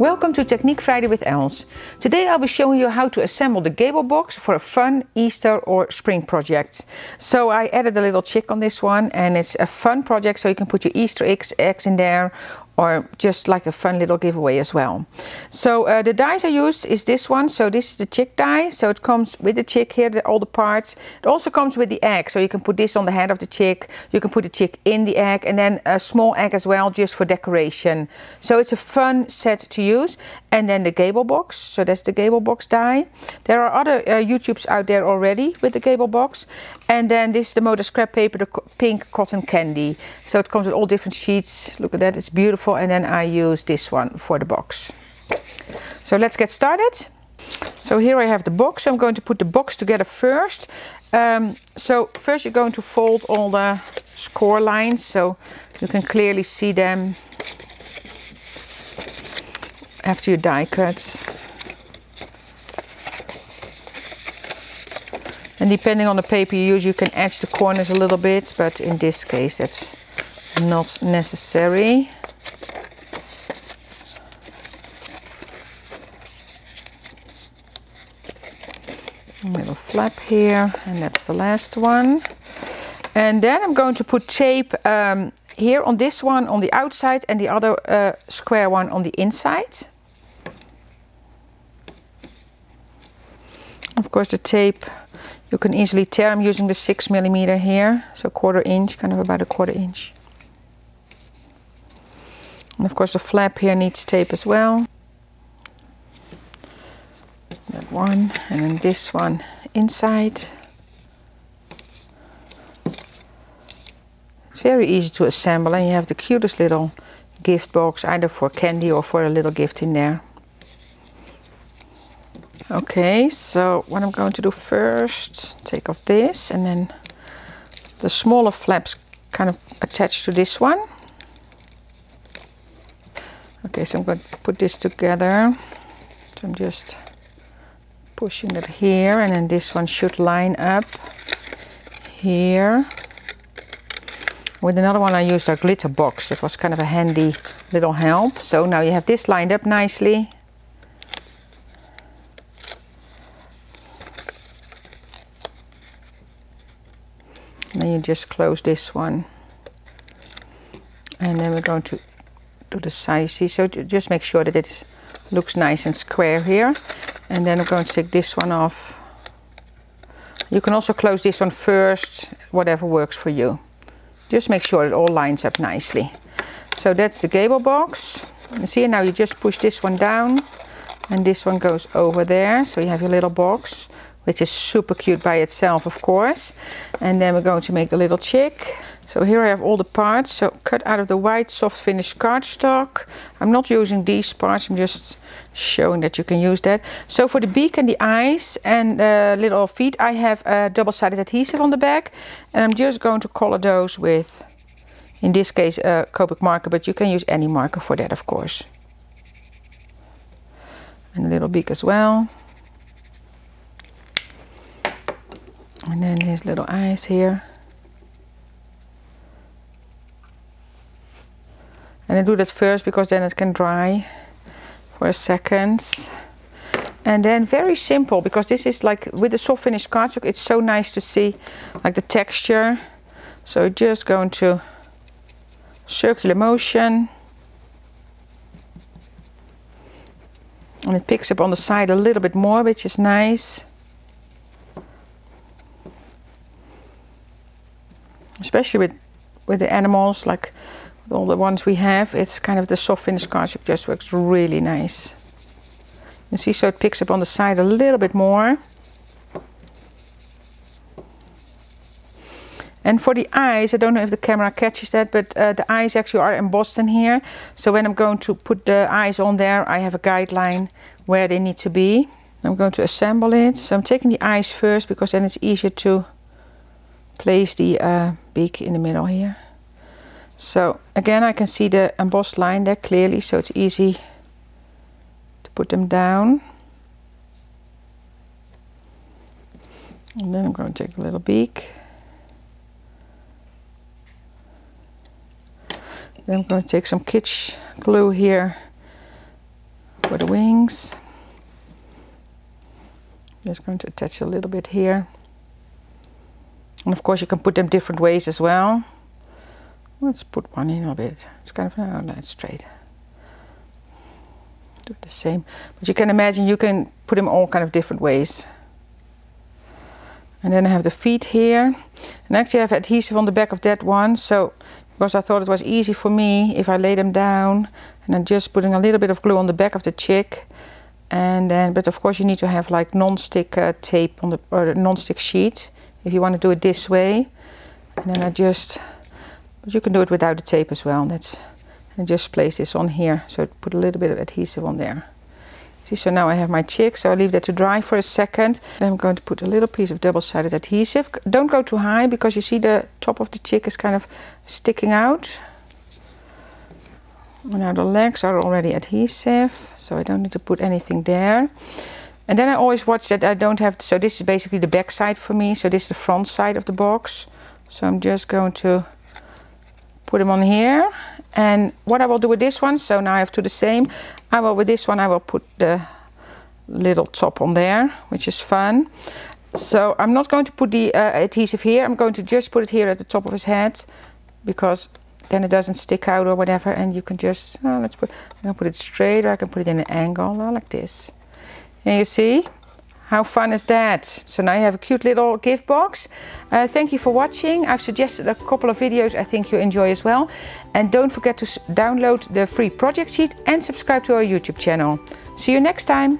Welcome to Technique Friday with Els. Today I'll be showing you how to assemble the Gable Box for a fun Easter or spring project. So I added a little chick on this one, and it's a fun project, so you can put your Easter eggs in there, or just like a fun little giveaway as well. So the dies I used is this one. So this is the chick die. So it comes with the chick here, all the parts. It also comes with the egg. So you can put this on the head of the chick. You can put the chick in the egg, and then a small egg as well, just for decoration. So it's a fun set to use. And then the Gable Box. So that's the Gable Box die. There are other YouTubes out there already with the Gable Box. And then this is the Moda scrap paper, the pink cotton candy. So it comes with all different sheets. Look at that, it's beautiful. And then I use this one for the box. So let's get started. So here I have the box. I'm going to put the box together first. So first you're going to fold all the score lines so you can clearly see them after you die cut. And depending on the paper you use, you can edge the corners a little bit, but in this case that's not necessary. A little flap here, and that's the last one. And then I'm going to put tape here on this one on the outside, and the other square one on the inside. Of course the tape you can easily tear. I'm using the 6mm here, so 1/4 inch, kind of about a 1/4 inch. And of course the flap here needs tape as well. That one, and then this one inside. It's very easy to assemble, and you have the cutest little gift box, either for candy or for a little gift in there. Okay, so what I'm going to do first, take off this, and then the smaller flaps kind of attach to this one. Okay, so I'm going to put this together. So I'm just pushing it here, and then this one should line up here. With another one I used a glitter box. That was kind of a handy little help. So now you have this lined up nicely. And then you just close this one. And then we're going to do the side, you see, so just make sure that it looks nice and square here. And then I'm going to take this one off. You can also close this one first, whatever works for you. Just make sure it all lines up nicely. So that's the Gable Box. You see, now you just push this one down, and this one goes over there. So you have your little box, which is super cute by itself, of course. And then we're going to make the little chick. So here I have all the parts, so cut out of the white soft finish cardstock. I'm not using these parts, I'm just showing that you can use that. So for the beak and the eyes and little feet, I have a double-sided adhesive on the back, and I'm just going to color those with, in this case, a Copic marker, but you can use any marker for that, of course. And a little beak as well. And then his little eyes here. And I do that first because then it can dry for a second. And then very simple, because this is like with the soft finish cardstock, it's so nice to see like the texture. So just going to circular motion. And it picks up on the side a little bit more, which is nice. Especially with the animals, like all the ones we have, it's kind of the soft finish cardstock just works really nice. You see, so it picks up on the side a little bit more. And for the eyes, I don't know if the camera catches that, but the eyes actually are embossed in here. So when I'm going to put the eyes on there, I have a guideline where they need to be. I'm going to assemble it. So I'm taking the eyes first, because then it's easier to place the beak in the middle here. So again, I can see the embossed line there clearly, so it's easy to put them down. And then I'm going to take a little beak. Then I'm going to take some kitsch glue here for the wings. Just going to attach a little bit here. And of course you can put them different ways as well. Let's put one in a bit. It's kind of, oh, no, it's straight. Do the same. But you can imagine you can put them all kind of different ways. And then I have the feet here. And actually I have adhesive on the back of that one. So, because I thought it was easy for me if I lay them down. And I'm just putting a little bit of glue on the back of the chick. And then, but of course you need to have like non-stick tape on the, or non-stick sheet. If you want to do it this way. And then I just, but you can do it without the tape as well. That's, and just place this on here. So put a little bit of adhesive on there. See, so now I have my chick, so I leave that to dry for a second. Then I'm going to put a little piece of double-sided adhesive. Don't go too high because you see the top of the chick is kind of sticking out. Now the legs are already adhesive, so I don't need to put anything there. And then I always watch that I don't have, so this is basically the back side for me. So this is the front side of the box. So I'm just going to put them on here. And what I will do with this one, so now I have two the same. With this one I will put the little top on there, which is fun. So I'm not going to put the adhesive here. I'm going to just put it here at the top of his head, because then it doesn't stick out or whatever. And you can just, I can put it straight, or I can put it in an angle like this. And you see? How fun is that? So now you have a cute little gift box. Thank you for watching. I've suggested a couple of videos I think you enjoy as well. And don't forget to download the free project sheet and subscribe to our YouTube channel. See you next time.